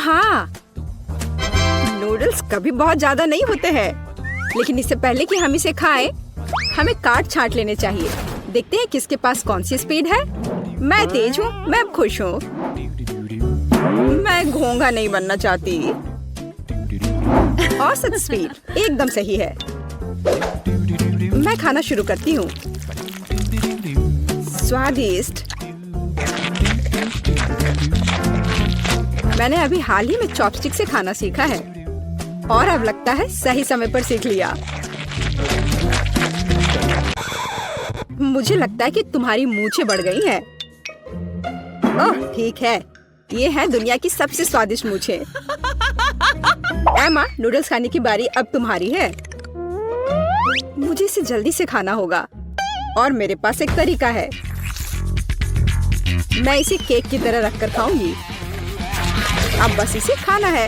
हाँ, नूडल्स कभी बहुत ज्यादा नहीं होते हैं, लेकिन इससे पहले कि हम इसे खाएं, हमें काट छांट लेने चाहिए। देखते हैं किसके पास कौन सी स्पीड है। मैं तेज हूँ, मैं अब खुश हूँ। मैं घोंघा नहीं बनना चाहती। औसत स्पीड एकदम सही है। मैं खाना शुरू करती हूँ। स्वादिष्ट। मैंने अभी हाल ही में चॉपस्टिक से खाना सीखा है और अब लगता है सही समय पर सीख लिया। मुझे लगता है कि तुम्हारी मूंछें बढ़ गई हैं। ओह ठीक है, ये है दुनिया की सबसे स्वादिष्ट मूंछें। एमा, नूडल्स खाने की बारी अब तुम्हारी है। मुझे इसे जल्दी से खाना होगा और मेरे पास एक तरीका है। मैं इसे केक की तरह रखकर खाऊंगी। अब बस इसे खाना है।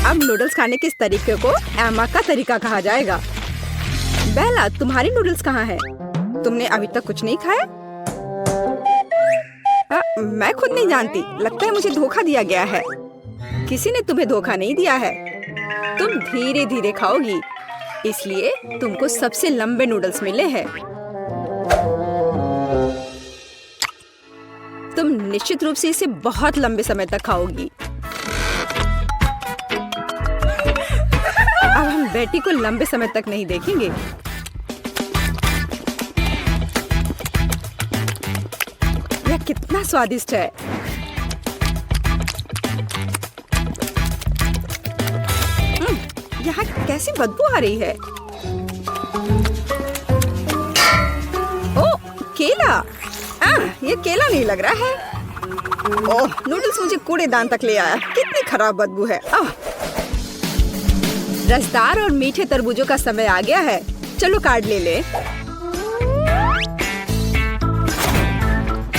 अब नूडल्स खाने के इस तरीके को एमा का तरीका कहा जाएगा। बेला, तुम्हारी नूडल्स कहाँ है? तुमने अभी तक कुछ नहीं खाया? मैं खुद नहीं जानती। लगता है मुझे धोखा दिया गया है। किसी ने तुम्हें धोखा नहीं दिया है। तुम धीरे धीरे खाओगी, इसलिए तुमको सबसे लंबे नूडल्स मिले हैं। तुम निश्चित रूप से इसे बहुत लंबे समय तक खाओगी। अब हम बेटी को लंबे समय तक नहीं देखेंगे। यह कितना स्वादिष्ट है। यहाँ कैसी बदबू आ रही है। ओह, केला। ये केला नहीं लग रहा है। ओह, नूडल्स मुझे कूड़ेदान तक ले आया। कितनी खराब बदबू है। रसदार और मीठे तरबूजों का समय आ गया है। चलो कार्ड ले ले।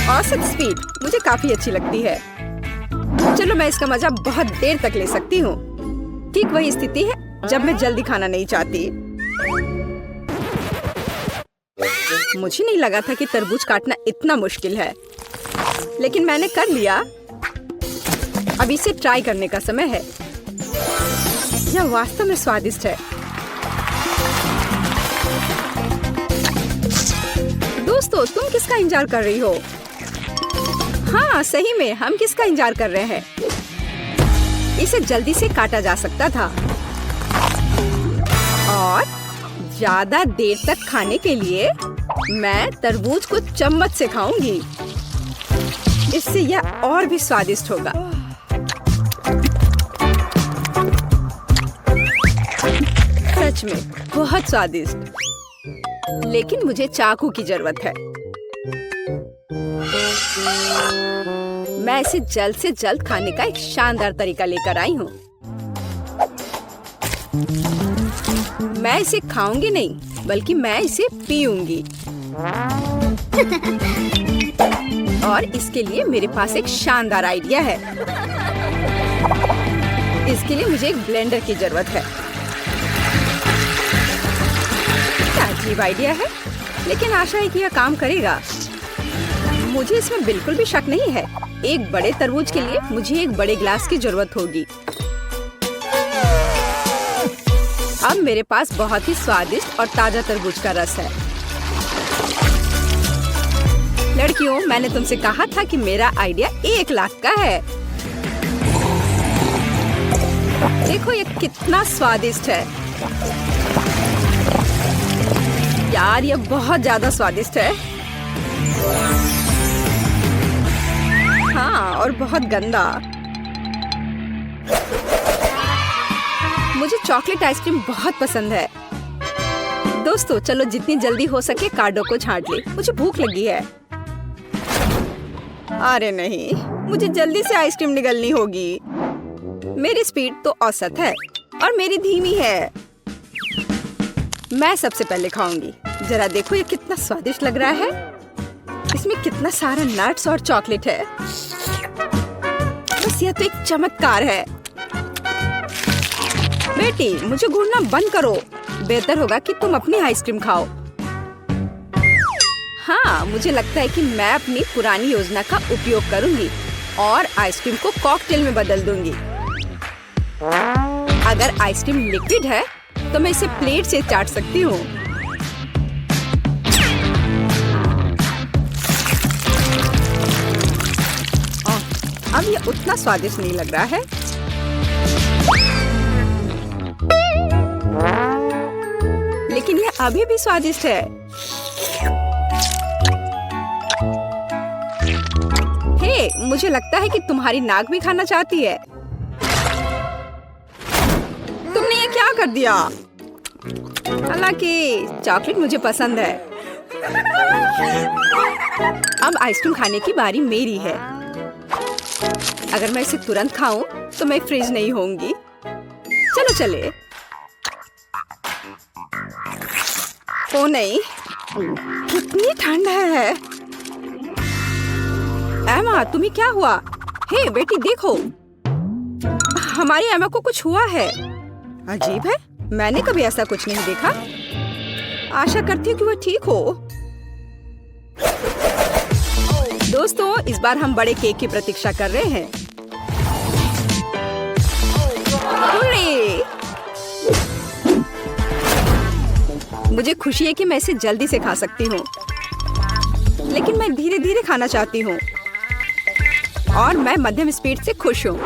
औसत स्पीड मुझे काफी अच्छी लगती है। चलो मैं इसका मजा बहुत देर तक ले सकती हूँ। ठीक वही स्थिति है जब मैं जल्दी खाना नहीं चाहती। मुझे नहीं लगा था कि तरबूज काटना इतना मुश्किल है, लेकिन मैंने कर लिया। अब इसे ट्राई करने का समय है। यह वास्तव में स्वादिष्ट है। दोस्तों, तुम किसका इंतजार कर रही हो? हाँ, सही में हम किसका इंतजार कर रहे हैं? इसे जल्दी से काटा जा सकता था और ज्यादा देर तक खाने के लिए मैं तरबूज को चम्मच से खाऊंगी। इससे यह और भी स्वादिष्ट होगा। सच में बहुत स्वादिष्ट। लेकिन मुझे चाकू की जरूरत है। मैं इसे जल्द से जल्द खाने का एक शानदार तरीका लेकर आई हूँ। मैं इसे खाऊंगी नहीं, बल्कि मैं इसे पीऊंगी। और इसके लिए मेरे पास एक शानदार आइडिया है। इसके लिए मुझे एक ब्लेंडर की जरूरत है। क्या अजीब आइडिया है, लेकिन आशा है कि यह काम करेगा। मुझे इसमें बिल्कुल भी शक नहीं है। एक बड़े तरबूज के लिए मुझे एक बड़े ग्लास की जरूरत होगी। अब मेरे पास बहुत ही स्वादिष्ट और ताजा तरबूज का रस है। लड़कियों, मैंने तुमसे कहा था कि मेरा आइडिया 1 लाख का है। देखो ये कितना स्वादिष्ट है। यार, ये बहुत ज्यादा स्वादिष्ट है। हाँ, और बहुत गंदा। मुझे चॉकलेट आइसक्रीम बहुत पसंद है। दोस्तों, चलो जितनी जल्दी हो सके कार्डों को छांट ले। मुझे भूख लगी है। अरे नहीं, मुझे जल्दी से आइसक्रीम निगलनी होगी। मेरी स्पीड तो औसत है और मेरी धीमी है। मैं सबसे पहले खाऊंगी। जरा देखो ये कितना स्वादिष्ट लग रहा है। इसमें कितना सारा नट्स और चॉकलेट है। बस यह तो एक चमत्कार है। बेटी, मुझे घूरना बंद करो। बेहतर होगा कि तुम अपनी आइसक्रीम खाओ। हाँ, मुझे लगता है कि मैं अपनी पुरानी योजना का उपयोग करूंगी। और आइसक्रीम को कॉकटेल में बदल दूंगी। अगर आइसक्रीम लिक्विड है तो मैं इसे प्लेट से चाट सकती हूँ। अब ये उतना स्वादिष्ट नहीं लग रहा है। लेकिन ये अभी भी स्वादिष्ट है। हे, मुझे लगता है कि तुम्हारी नाक भी खाना चाहती है। तुमने ये क्या कर दिया? हालांकि चॉकलेट मुझे पसंद है। अब आइसक्रीम खाने की बारी मेरी है। अगर मैं इसे तुरंत खाऊं तो मैं फ्रीज नहीं होंगी। चलो चले। ओ नहीं, कितनी ठंड है। एमा, तुम्हें क्या हुआ? हे बेटी देखो, हमारी एमा को कुछ हुआ है। अजीब है, मैंने कभी ऐसा कुछ नहीं देखा। आशा करती हूँ कि वह ठीक हो। दोस्तों, इस बार हम बड़े केक की प्रतीक्षा कर रहे हैं। मुझे खुशी है कि मैं इसे जल्दी से खा सकती हूँ, लेकिन मैं धीरे धीरे खाना चाहती हूँ और मैं मध्यम स्पीड से खुश हूँ।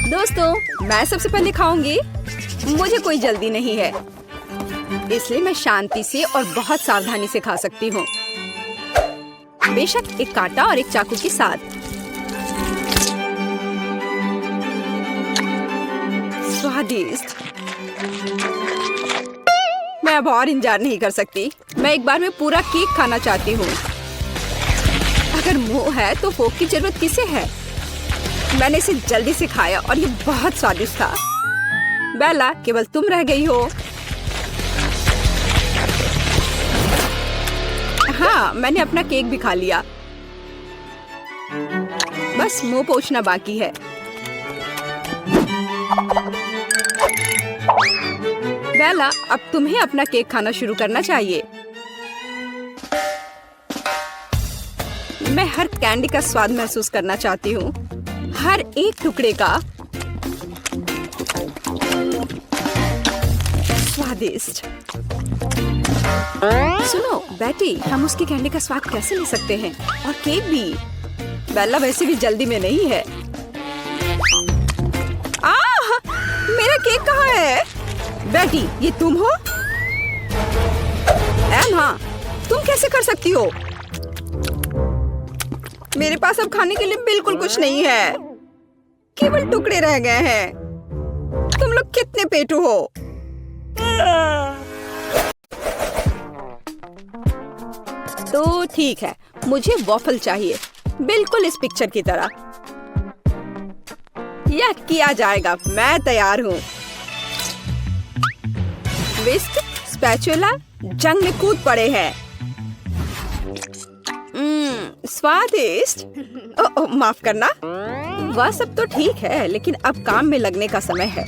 दोस्तों, मैं सबसे पहले खाऊंगी। मुझे कोई जल्दी नहीं है, इसलिए मैं शांति से और बहुत सावधानी से खा सकती हूँ। बेशक एक कांटा और एक चाकू के साथ। स्वादिष्ट। मैं अब और इंतजार नहीं कर सकती। मैं एक बार में पूरा केक खाना चाहती हूँ। अगर मुंह है तो फोक की जरूरत किसे है? मैंने इसे जल्दी से खाया और ये बहुत स्वादिष्ट था। बेला, केवल तुम रह गई हो। हाँ, मैंने अपना केक भी खा लिया। बस मुंह पोंछना बाकी है। बेला, अब तुम्हें अपना केक खाना शुरू करना चाहिए। मैं हर कैंडी का स्वाद महसूस करना चाहती हूँ, हर एक टुकड़े का। स्वादिष्ट। सुनो बेटी, हम उसकी कैंडी का स्वाद कैसे ले सकते हैं? और केक भी। बेला वैसे भी जल्दी में नहीं है। मेरा केक कहाँ है? बेटी, ये तुम हो? एमा, तुम कैसे कर सकती हो? मेरे पास अब खाने के लिए बिल्कुल कुछ नहीं है। केवल टुकड़े रह गए हैं। तुम लोग कितने पेटू हो? तो ठीक है, मुझे वॉफल चाहिए, बिल्कुल इस पिक्चर की तरह। यह किया जाएगा, मैं तैयार हूँ। विस्क, स्पैचुला जंग में कूद पड़े हैं। स्वादिष्ट। माफ करना। वह सब तो ठीक है, लेकिन अब काम में लगने का समय है।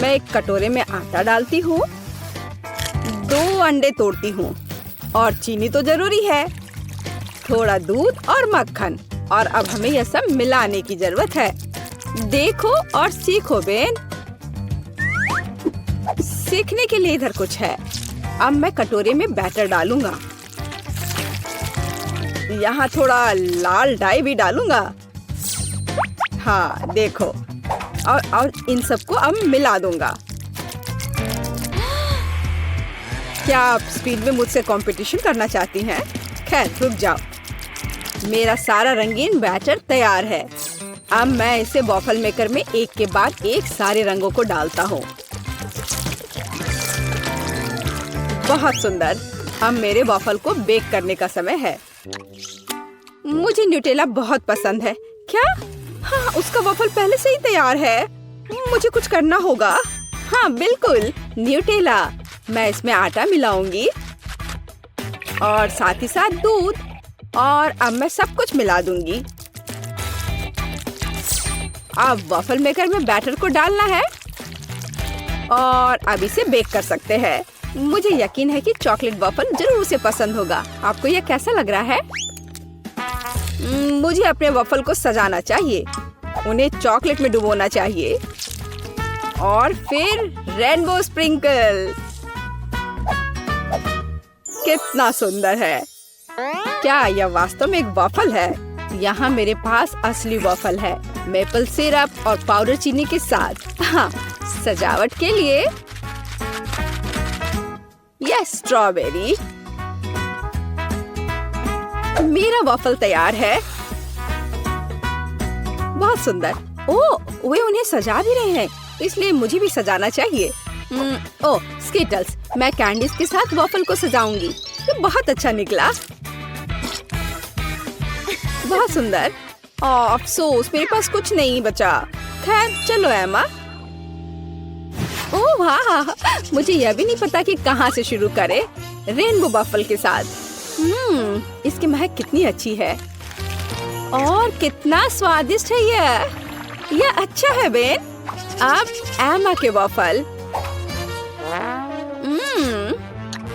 मैं एक कटोरे में आटा डालती हूँ, 2 अंडे तोड़ती हूँ और चीनी तो जरूरी है, थोड़ा दूध और मक्खन। और अब हमें यह सब मिलाने की जरूरत है। देखो और सीखो बेन। सीखने के लिए इधर कुछ है। अब मैं कटोरे में बैटर डालूंगा। यहाँ थोड़ा लाल डाई भी डालूंगा। हाँ देखो, और इन सबको अब मिला दूंगा। क्या आप स्पीड में मुझसे कंपटीशन करना चाहती हैं? खैर रुक जाओ, मेरा सारा रंगीन बैटर तैयार है। अब मैं इसे वॉफल मेकर में एक के बाद एक सारे रंगों को डालता हूँ। बहुत सुंदर। अब मेरे वॉफल को बेक करने का समय है। मुझे न्यूटेला बहुत पसंद है। क्या? हाँ, उसका वॉफल पहले से ही तैयार है। मुझे कुछ करना होगा। हाँ बिल्कुल, न्यूटेला। मैं इसमें आटा मिलाऊंगी और साथ ही साथ दूध, और अब मैं सब कुछ मिला दूंगी। अब वॉफल मेकर में बैटर को डालना है और अब इसे बेक कर सकते हैं। मुझे यकीन है कि चॉकलेट वॉफल जरूर उसे पसंद होगा। आपको यह कैसा लग रहा है? मुझे अपने वफल को सजाना चाहिए। उन्हें चॉकलेट में डुबोना चाहिए और फिर रेनबो स्प्रिंकल। कितना सुंदर है! क्या यह वास्तव में एक वफल है? यहाँ मेरे पास असली वफल है, मेपल सिरप और पाउडर चीनी के साथ। हाँ, सजावट के लिए यह स्ट्रॉबेरी। मेरा वफल तैयार है। बहुत सुंदर। ओह, वे उन्हें सजा भी रहे हैं, इसलिए मुझे भी सजाना चाहिए। ओह, स्किटल्स। मैं कैंडीज के साथ वफल को सजाऊंगी। ये बहुत अच्छा निकला। बहुत सुंदर। अफसोस मेरे पास कुछ नहीं बचा। खैर चलो एमा। ओह वाह, मुझे यह भी नहीं पता कि कहाँ से शुरू करें। रेनबो वफल के साथ। इसकी महक कितनी अच्छी है और कितना स्वादिष्ट है यह अच्छा है बेन। अब एमा के वफल।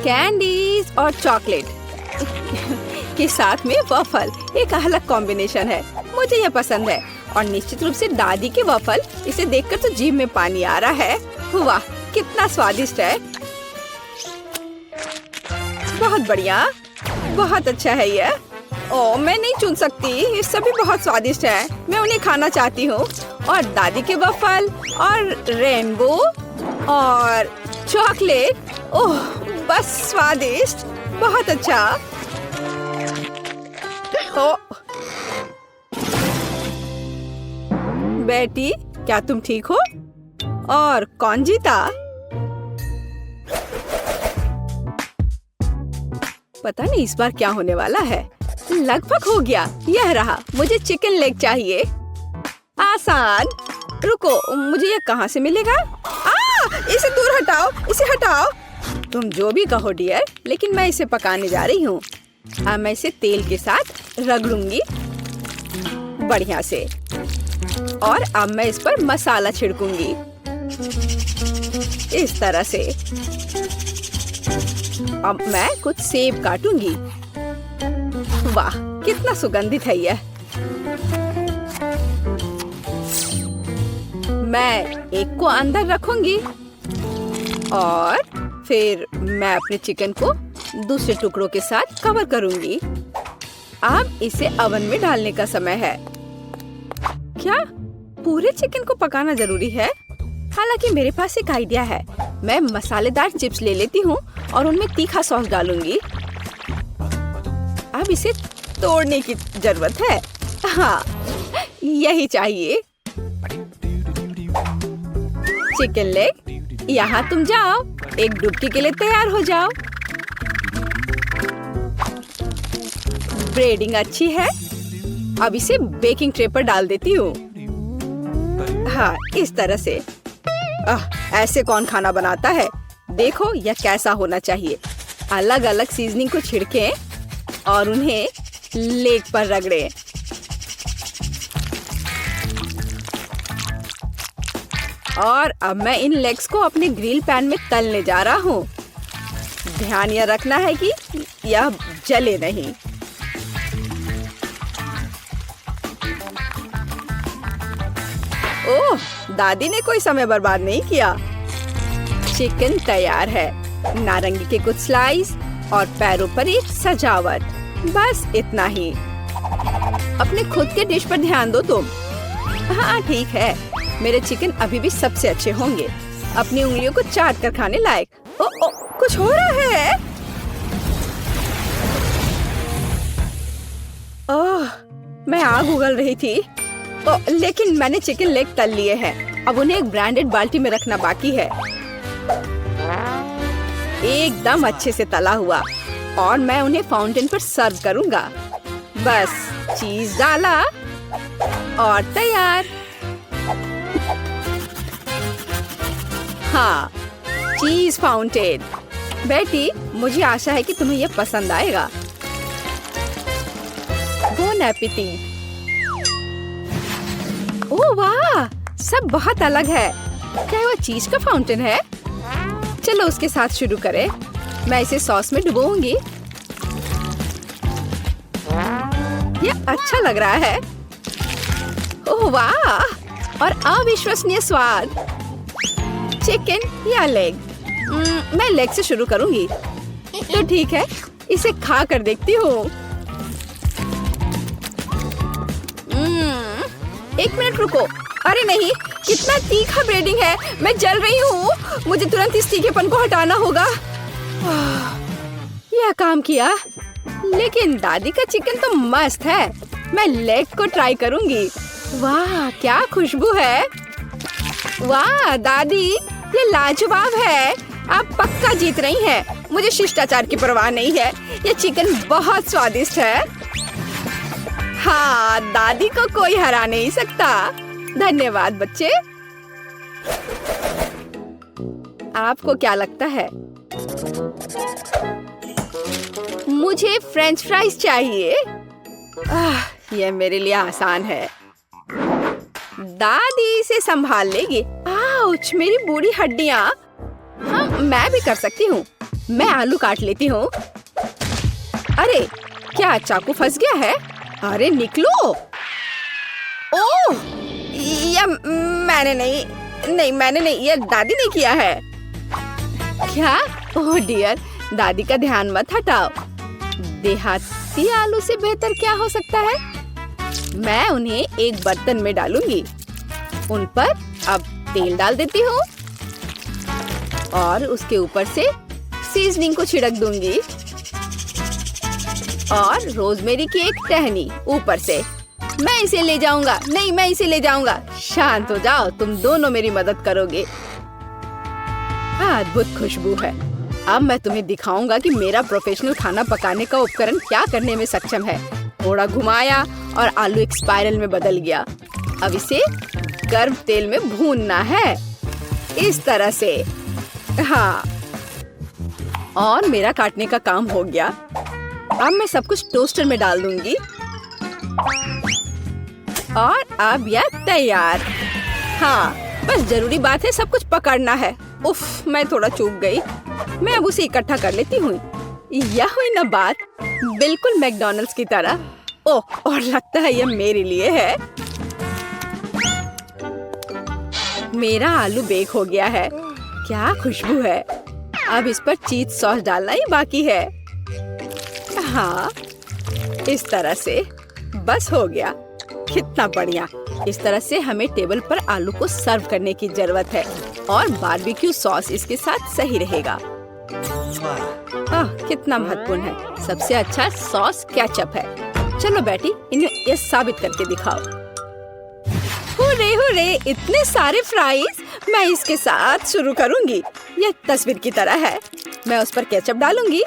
कैंडीज और चॉकलेट के साथ में वफल एक अलग कॉम्बिनेशन है। मुझे यह पसंद है और निश्चित रूप से दादी के वफल। इसे देखकर तो जीभ में पानी आ रहा है। वाह, कितना स्वादिष्ट है। बहुत बढ़िया, बहुत अच्छा है यह। ओह, मैं नहीं चुन सकती, ये सभी बहुत स्वादिष्ट है। मैं उन्हें खाना चाहती हूँ। और दादी के वफल और रेनबो और चॉकलेट। ओह, बस स्वादिष्ट, बहुत अच्छा। ओह बेटी, क्या तुम ठीक हो? और कौन जीता? पता नहीं इस बार क्या होने वाला है। लगभग हो गया। यह रहा। मुझे चिकन लेग चाहिए। आसान। रुको, मुझे यह कहाँ से मिलेगा? इसे दूर हटाओ, इसे हटाओ। तुम जो भी कहो डियर, लेकिन मैं इसे पकाने जा रही हूँ। अब मैं इसे तेल के साथ रगड़ूंगी बढ़िया से। और अब मैं इस पर मसाला छिड़कूंगी इस तरह से। अब मैं कुछ सेब काटूंगी। वाह, कितना सुगंधित है यह। मैं एक को अंदर रखूंगी और फिर मैं अपने चिकन को दूसरे टुकड़ों के साथ कवर करूंगी। अब इसे ओवन में डालने का समय है। क्या पूरे चिकन को पकाना जरूरी है? हालांकि मेरे पास एक आइडिया है। मैं मसालेदार चिप्स ले लेती हूँ और उनमें तीखा सॉस डालूंगी। अब इसे तोड़ने की जरूरत है। हाँ, यही चाहिए। चिकन लेग, यहाँ तुम जाओ। एक डुबकी के लिए तैयार हो जाओ। ब्रेडिंग अच्छी है। अब इसे बेकिंग ट्रे पर डाल देती हूँ। हाँ, इस तरह से। ऐसे कौन खाना बनाता है? देखो यह कैसा होना चाहिए। अलग अलग सीजनिंग को छिड़कें और उन्हें लेग पर रगड़ें। और अब मैं इन लेग्स को अपने ग्रिल पैन में तलने जा रहा हूँ। ध्यान यह रखना है कि यह जले नहीं। ओह, दादी ने कोई समय बर्बाद नहीं किया। चिकन तैयार है। नारंगी के कुछ स्लाइस और पैरों पर एक सजावट। बस इतना ही। अपने खुद के डिश पर ध्यान दो तुम। हाँ ठीक है, मेरे चिकन अभी भी सबसे अच्छे होंगे। अपनी उंगलियों को चाट कर खाने लायक। ओ, कुछ हो रहा है। ओह, मैं आग उगल रही थी। लेकिन मैंने चिकन लेग तल लिए हैं। अब उन्हें एक ब्रांडेड बाल्टी में रखना बाकी है। एकदम अच्छे से तला हुआ। और मैं उन्हें फाउंटेन पर सर्व करूंगा। बस चीज डाला और तैयार। हाँ, चीज फाउंटेन। बेटी, मुझे आशा है कि तुम्हें यह पसंद आएगा। Bone appétit. ओह वाह, सब बहुत अलग है। क्या वो चीज का फाउंटेन है? चलो उसके साथ शुरू करें। मैं इसे सॉस में डुबोऊंगी। ये अच्छा लग रहा है। ओह वाह, और अविश्वसनीय स्वाद। चिकन या लेग? मैं लेग से शुरू करूंगी। तो ठीक है, इसे खा कर देखती हूँ। एक मिनट रुको। अरे नहीं, कितना तीखा ब्रेडिंग है, मैं जल रही हूँ। मुझे तुरंत इस तीखेपन को हटाना होगा। यह काम किया, लेकिन दादी का चिकन तो मस्त है। मैं लेग को ट्राई करूंगी। वाह, क्या खुशबू है। वाह दादी, ये लाजवाब है। आप पक्का जीत रही हैं। मुझे शिष्टाचार की परवाह नहीं है। ये चिकन बहुत स्वादिष्ट है। हाँ, दादी को कोई हरा नहीं सकता। धन्यवाद बच्चे। आपको क्या लगता है? मुझे फ्रेंच फ्राइज चाहिए। यह मेरे लिए आसान है। दादी इसे संभाल लेगी। आउच, मेरी बूढ़ी हड्डियां। हाँ, मैं भी कर सकती हूँ। मैं आलू काट लेती हूँ। अरे, क्या चाकू फंस गया है? अरे निकलो। ओह, यह मैंने नहीं, यह दादी ने किया है। क्या? ओह डियर, दादी का ध्यान मत हटाओ। देहाती आलू से बेहतर क्या हो सकता है? मैं उन्हें एक बर्तन में डालूंगी। उन पर अब तेल डाल देती हूँ और उसके ऊपर से सीजनिंग को छिड़क दूंगी और रोजमेरी की एक टहनी ऊपर से। मैं इसे ले जाऊंगा। नहीं, मैं इसे ले जाऊंगा। शांत हो जाओ, तुम दोनों मेरी मदद करोगे। अद्भुत खुशबू है। अब मैं तुम्हें दिखाऊंगा कि मेरा प्रोफेशनल खाना पकाने का उपकरण क्या करने में सक्षम है। थोड़ा घुमाया और आलू एक स्पाइरल में बदल गया। अब इसे गर्म तेल में भूनना है, इस तरह से। हाँ, और मेरा काटने का काम हो गया। अब मैं सब कुछ टोस्टर में डाल दूंगी और अब यह तैयार। हाँ, बस जरूरी बात है सब कुछ पकड़ना है। उफ, मैं थोड़ा चूक गई। मैं अब उसे इकट्ठा कर लेती हूँ। यह हुई ना बात, बिल्कुल मैकडॉनल्ड्स की तरह। ओह, और लगता है यह मेरे लिए है। मेरा आलू बेक हो गया है। क्या खुशबू है। अब इस पर चीज सॉस डालना ही बाकी है। हाँ, इस तरह से बस हो गया। कितना बढ़िया। इस तरह से हमें टेबल पर आलू को सर्व करने की जरूरत है और बारबेक्यू सॉस इसके साथ सही रहेगा। कितना महत्वपूर्ण है। सबसे अच्छा सॉस केचप है। चलो बेटी, इन्हें ये साबित करके दिखाओ। हुर्रे हुर्रे, इतने सारे फ्राइज। मैं इसके साथ शुरू करूंगी। यह तस्वीर की तरह है। मैं उस पर केचप डालूंगी।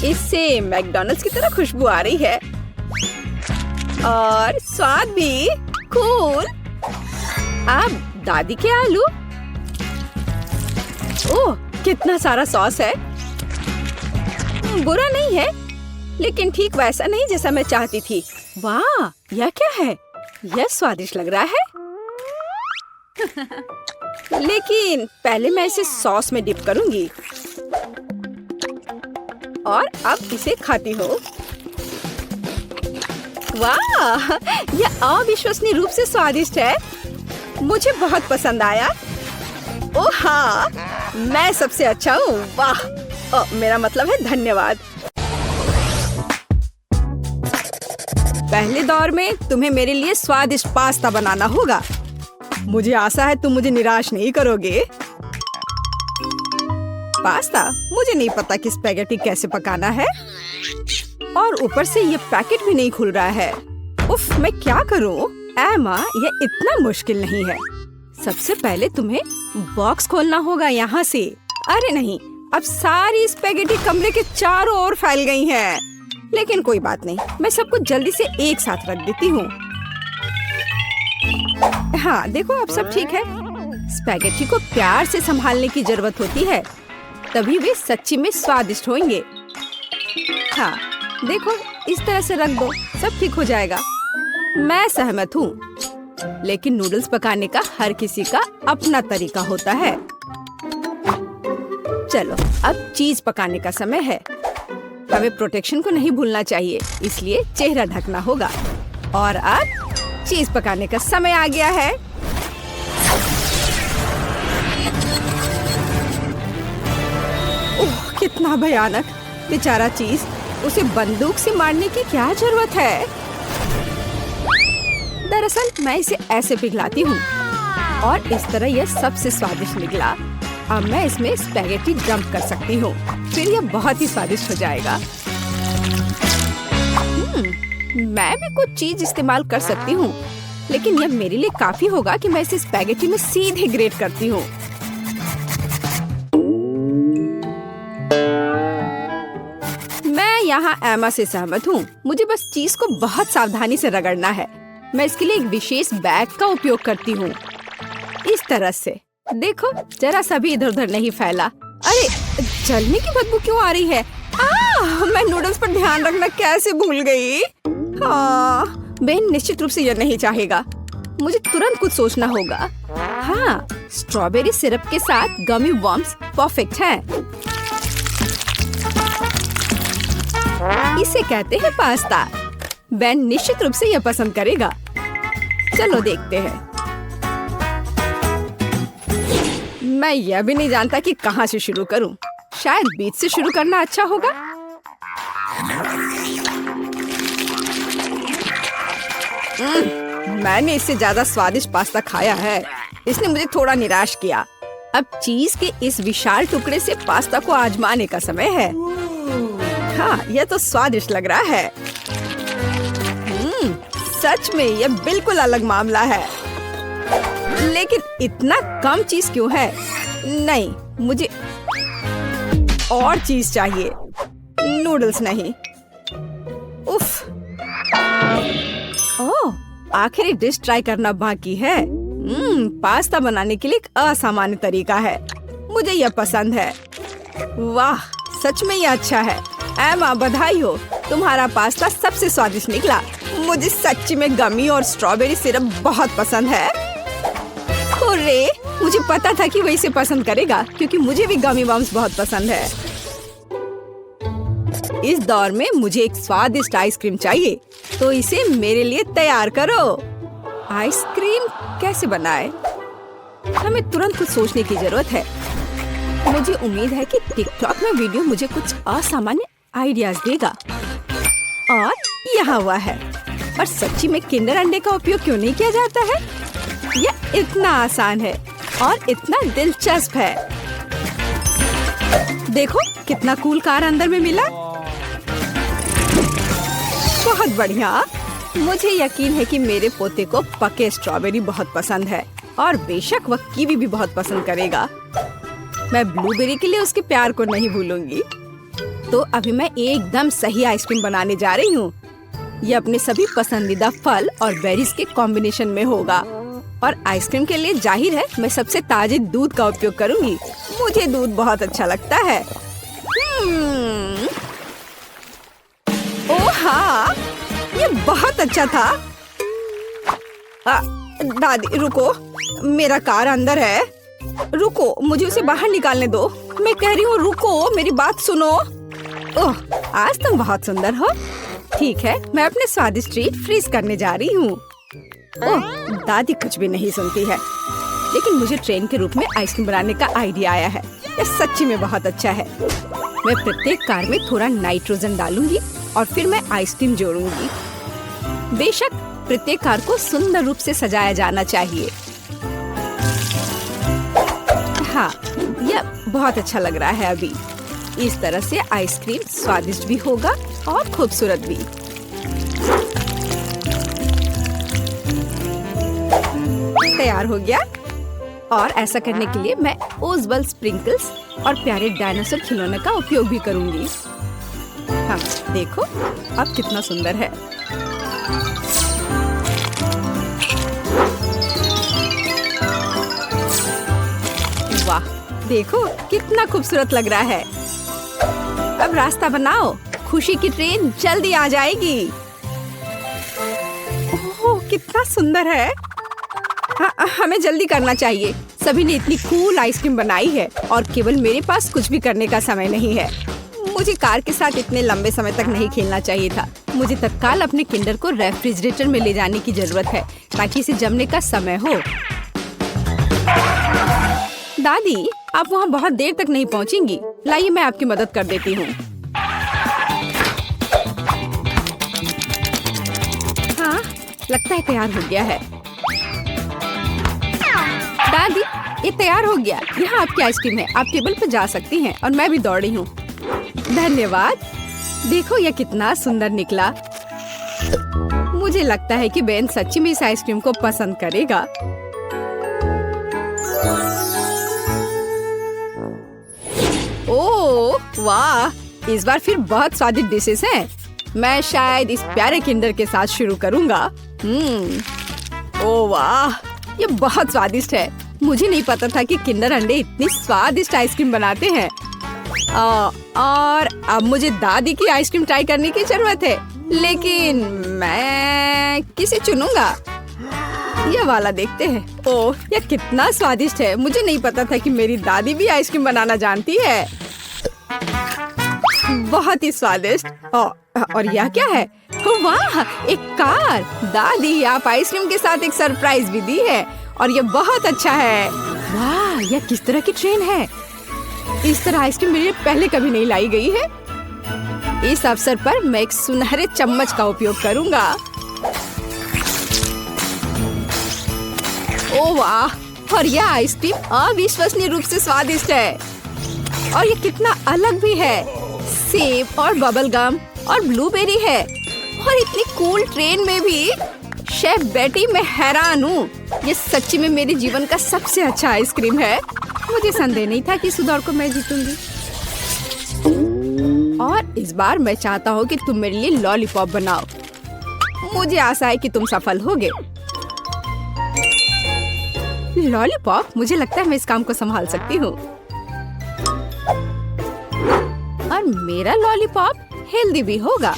इससे मैकडॉनल्ड्स की तरह खुशबू आ रही है और स्वाद भी कूल। अब दादी के आलू। ओह, कितना सारा सॉस है। बुरा नहीं है, लेकिन ठीक वैसा नहीं जैसा मैं चाहती थी। वाह, यह क्या है? यह स्वादिष्ट लग रहा है। लेकिन पहले मैं इसे सॉस में डिप करूंगी और अब इसे खाती हूँ। वाह, यह अविश्वसनीय रूप से स्वादिष्ट है। मुझे बहुत पसंद आया। ओह हाँ, मैं सबसे अच्छा हूँ। वाह, मेरा मतलब है धन्यवाद। पहले दौर में तुम्हें मेरे लिए स्वादिष्ट पास्ता बनाना होगा। मुझे आशा है तुम मुझे निराश नहीं करोगे। पास्ता? मुझे नहीं पता कि स्पैगेटी कैसे पकाना है और ऊपर से ये पैकेट भी नहीं खुल रहा है। उफ, मैं क्या करूं? एमा, यह इतना मुश्किल नहीं है। सबसे पहले तुम्हें बॉक्स खोलना होगा यहाँ से। अरे नहीं, अब सारी स्पैगेटी कमरे के चारों ओर फैल गई हैं। लेकिन कोई बात नहीं, मैं सबको जल्दी से एक साथ रख देती हूँ। हाँ देखो, अब सब ठीक है। स्पैगेटी को प्यार से संभालने की जरूरत होती है, तभी वे सच्ची में स्वादिष्ट होंगे। हाँ देखो, इस तरह से रख दो, सब ठीक हो जाएगा। मैं सहमत हूँ, लेकिन नूडल्स पकाने का हर किसी का अपना तरीका होता है। चलो, अब चीज पकाने का समय है। हमें प्रोटेक्शन को नहीं भूलना चाहिए, इसलिए चेहरा ढकना होगा। और अब चीज पकाने का समय आ गया है। ओह, कितना भयानक! बेचारा चीज, उसे बंदूक से मारने की क्या जरूरत है? दरअसल मैं इसे ऐसे पिघलाती हूँ और इस तरह यह सबसे स्वादिष्ट निकला। अब मैं इसमें स्पैगेटी डंप कर सकती हूँ, फिर यह बहुत ही स्वादिष्ट हो जाएगा। मैं भी कुछ चीज इस्तेमाल कर सकती हूँ, लेकिन यह मेरे लिए काफी होगा कि मैं इसे स्पैगेटी में सीधे ग्रेट करती हूँ। मैं यहाँ एमा से सहमत हूँ। मुझे बस चीज को बहुत सावधानी से रगड़ना है। मैं इसके लिए एक विशेष बैग का उपयोग करती हूँ, इस तरह से। देखो, जरा सा भी इधर उधर नहीं फैला। अरे, जलने की बदबू क्यों आ रही है? मैं नूडल्स पर ध्यान रखना कैसे भूल गई। बेन निश्चित रूप से यह नहीं चाहेगा। मुझे तुरंत कुछ सोचना होगा। हाँ, स्ट्रॉबेरी सिरप के साथ गमी वर्म्स परफेक्ट हैं। इसे कहते हैं पास्ता। बेन निश्चित रूप से यह पसंद करेगा। चलो देखते हैं। मैं यह भी नहीं जानता कि कहाँ से शुरू करूं। शायद बीच से शुरू करना अच्छा होगा। मैंने इससे ज्यादा स्वादिष्ट पास्ता खाया है। इसने मुझे थोड़ा निराश किया। अब चीज के इस विशाल टुकड़े से पास्ता को आजमाने का समय है। हाँ, यह तो स्वादिष्ट लग रहा है। सच में यह बिल्कुल अलग मामला है। लेकिन इतना कम चीज क्यों है? नहीं, मुझे और चीज चाहिए, नूडल्स नहीं। उफ! ओह, आखिरी डिश ट्राई करना बाकी है। पास्ता बनाने के लिए एक असामान्य तरीका है। मुझे यह पसंद है। वाह, सच में यह अच्छा है। एमा, बधाई हो, तुम्हारा पास्ता सबसे स्वादिष्ट निकला। मुझे सच्ची में गमी और स्ट्रॉबेरी सिरप बहुत पसंद है। हुर्रे! मुझे पता था कि वो इसे पसंद करेगा, क्योंकि मुझे भी गमी बम्स बहुत पसंद है। इस दौर में मुझे एक स्वादिष्ट आइसक्रीम चाहिए, तो इसे मेरे लिए तैयार करो। आइसक्रीम कैसे बनाए? हमें तुरंत कुछ सोचने की जरूरत है। मुझे उम्मीद है कि टिकटॉक में वीडियो मुझे कुछ असामान्य आइडियाज देगा। और यहाँ हुआ है। और सच्ची में किंडर अंडे का उपयोग क्यों नहीं किया जाता है? यह इतना आसान है और इतना दिलचस्प है। देखो, कितना कूल कार अंदर में मिला। बहुत बढ़िया। मुझे यकीन है कि मेरे पोते को पके स्ट्रॉबेरी बहुत पसंद है और बेशक वह कीवी भी बहुत पसंद करेगा। मैं ब्लूबेरी के लिए उसके प्यार को नहीं भूलूंगी। तो अभी मैं एकदम सही आइसक्रीम बनाने जा रही हूँ। यह अपने सभी पसंदीदा फल और बेरीज के कॉम्बिनेशन में होगा। और आइसक्रीम के लिए जाहिर है मैं सबसे ताजे दूध का उपयोग करूंगी। मुझे दूध बहुत अच्छा लगता है। ओह हाँ, ये बहुत अच्छा था। दादी रुको, मेरा कार अंदर है। रुको, मुझे उसे बाहर निकालने दो। मैं कह रही हूँ रुको, मेरी बात सुनो। ओह, आज तुम बहुत सुंदर हो। ठीक है, मैं अपने स्वादिष्ट ट्रीट फ्रीज करने जा रही हूँ। ओह, दादी कुछ भी नहीं सुनती है। लेकिन मुझे ट्रेन के रूप में आइसक्रीम बनाने का आइडिया आया है। यह सच्ची में बहुत अच्छा है। मैं प्रत्येक कार में थोड़ा नाइट्रोजन डालूंगी और फिर मैं आइसक्रीम जोड़ूंगी। बेशक प्रत्येक कार को सुंदर रूप से सजाया जाना चाहिए। हाँ, यह बहुत अच्छा लग रहा है। अभी इस तरह से आइसक्रीम स्वादिष्ट भी होगा और खूबसूरत भी। तैयार हो गया। और ऐसा करने के लिए मैं ओजबल स्प्रिंकल्स और प्यारे डायनासोर खिलौने का उपयोग भी करूंगी। हाँ, देखो अब कितना सुंदर है। वाह, देखो कितना खूबसूरत लग रहा है। अब रास्ता बनाओ, खुशी की ट्रेन जल्दी आ जाएगी। ओह, कितना सुंदर है। हाँ, हमें जल्दी करना चाहिए। सभी ने इतनी कूल आइसक्रीम बनाई है और केवल मेरे पास कुछ भी करने का समय नहीं है। मुझे कार के साथ इतने लंबे समय तक नहीं खेलना चाहिए था। मुझे तत्काल अपने किंडर को रेफ्रिजरेटर में ले जाने की जरूरत है ताकि इसे जमने का समय हो। दादी, आप वहाँ बहुत देर तक नहीं पहुँचेंगी। लाइए मैं आपकी मदद कर देती हूँ। हाँ, लगता है तैयार हो गया है। दादी, ये तैयार हो गया। यहाँ आपकी आइसक्रीम है। आप टेबल पर जा सकती हैं और मैं भी दौड़ी हूँ। धन्यवाद। देखो यह कितना सुंदर निकला। मुझे लगता है कि बेन सच्ची में इस आइसक्रीम को पसंद करेगा। ओह वाह, इस बार फिर बहुत स्वादिष्ट डिशेस हैं। मैं शायद इस प्यारे किंडर के साथ शुरू करूँगा। ओह वाह, ये बहुत स्वादिष्ट है। मुझे नहीं पता था कि किंडर अंडे इतनी स्वादिष्ट आइसक्रीम बनाते हैं। और अब मुझे दादी की आइसक्रीम ट्राई करने की जरूरत है, लेकिन मैं किसे चुनूंगा? ये वाला देखते हैं। ओह, यह कितना स्वादिष्ट है। मुझे नहीं पता था कि मेरी दादी भी आइसक्रीम बनाना जानती है। बहुत ही स्वादिष्ट। और यह क्या है? वाह, एक कार। दादी, आप आइसक्रीम के साथ एक सरप्राइज भी दी है और ये बहुत अच्छा है। वाह, यह किस तरह की ट्रेन है? इस तरह आइसक्रीम मेरे लिए पहले कभी नहीं लाई गई है। इस अवसर पर मैं एक सुनहरे चम्मच का उपयोग करूंगा। ओह वाह, और यह आइसक्रीम अविश्वसनीय रूप से स्वादिष्ट है। और ये कितना अलग भी है। सेब और बबल गम और ब्लूबेरी है। और इतनी कूल ट्रेन में भी। शेफ बेटी, मैं हैरान हूँ। ये सच्ची में मेरे जीवन का सबसे अच्छा आइसक्रीम है। मुझे संदेह नहीं था कि इस दौड़ को मैं जीतूंगी। और इस बार मैं चाहता हूँ कि तुम मेरे लिए लॉलीपॉप बनाओ। मुझे आशा है कि तुम सफल होगे। लॉलीपॉप, मुझे लगता है मैं इस काम को संभाल सकती हूँ। और मेरा लॉलीपॉप हेल्दी भी होगा।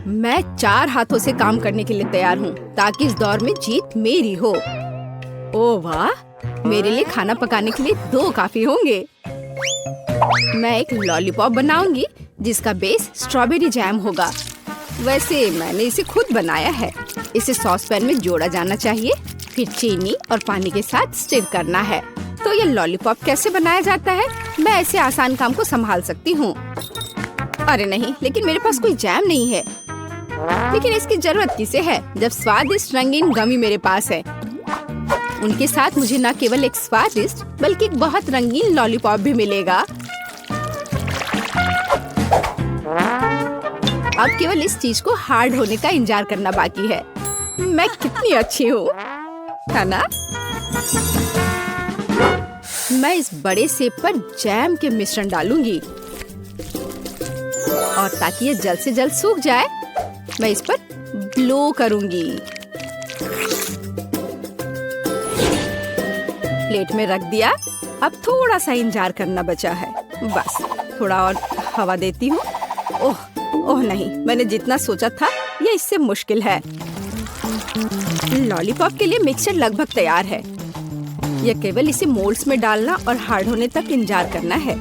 मैं 4 हाथों से काम करने के लिए तैयार हूँ ताकि इस दौर में जीत मेरी हो। ओह वाह, मेरे लिए खाना पकाने के लिए 2 काफी होंगे। मैं एक लॉलीपॉप बनाऊंगी जिसका बेस स्ट्रॉबेरी जैम होगा। वैसे मैंने इसे खुद बनाया है। इसे सॉस पैन में जोड़ा जाना चाहिए, फिर चीनी और पानी के साथ स्टिर करना है। तो ये लॉलीपॉप कैसे बनाया जाता है? मैं ऐसे आसान काम को संभाल सकती हूँ। अरे नहीं, लेकिन मेरे पास कोई जैम नहीं है। लेकिन इसकी जरूरत किसे है जब स्वादिष्ट रंगीन गमी मेरे पास है। उनके साथ मुझे न केवल एक स्वादिष्ट बल्कि एक बहुत रंगीन लॉलीपॉप भी मिलेगा। अब केवल इस चीज को हार्ड होने का इंतजार करना बाकी है। मैं कितनी अच्छी हूँ, है ना? मैं इस बड़े सेब पर जैम के मिश्रण डालूंगी और ताकि ये जल्द से जल्द सूख जाए मैं इस पर ब्लो करूंगी। प्लेट में रख दिया। अब थोड़ा सा इंतजार करना बचा है। बस थोड़ा और हवा देती हूँ। ओह नहीं, मैंने जितना सोचा था ये इससे मुश्किल है। लॉलीपॉप के लिए मिक्सचर लगभग तैयार है। यह केवल इसे मोल्ड्स में डालना और हार्ड होने तक इंतजार करना है।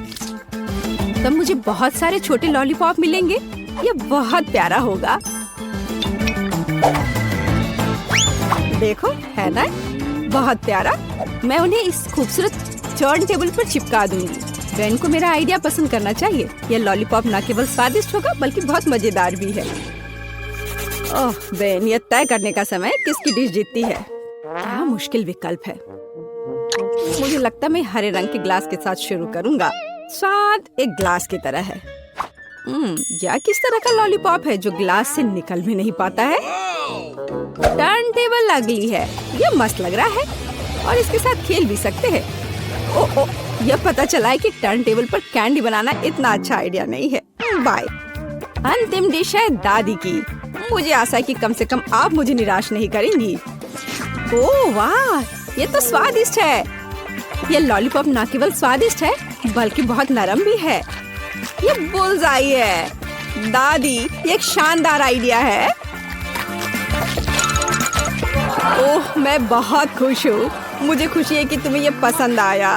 तब मुझे बहुत सारे छोटे लॉलीपॉप मिलेंगे। यह बहुत प्यारा होगा। देखो, है ना? बहुत प्यारा। मैं उन्हें इस खूबसूरत टर्न टेबल पर चिपका दूंगी। बेन को मेरा आइडिया पसंद करना चाहिए। यह लॉलीपॉप न केवल स्वादिष्ट होगा बल्कि बहुत मजेदार भी है। ओह बेन, यह तय करने का समय किसकी डिश जीतती है। क्या मुश्किल विकल्प है। मुझे लगता है मैं हरे रंग के ग्लास के साथ शुरू करूंगा। स्वाद एक ग्लास की तरह है। यह किस तरह का लॉलीपॉप है जो ग्लास से निकल भी नहीं पाता है। टर्न टेबल अगली है। यह मस्त लग रहा है और इसके साथ खेल भी सकते हैं। ओह, यह पता चला है कि टर्न टेबल पर कैंडी बनाना इतना अच्छा आइडिया नहीं है। बाय। अंतिम डिश है दादी की। मुझे आशा है कि कम से कम आप मुझे निराश नहीं करेंगी। ओह वाह, ये तो स्वादिष्ट है। यह लॉलीपॉप न केवल स्वादिष्ट है बल्कि बहुत नरम भी है। ये बुल्सआई है। दादी, ये एक शानदार आइडिया है। ओह, मैं बहुत खुश हूँ। मुझे खुशी है कि तुम्हें ये पसंद आया।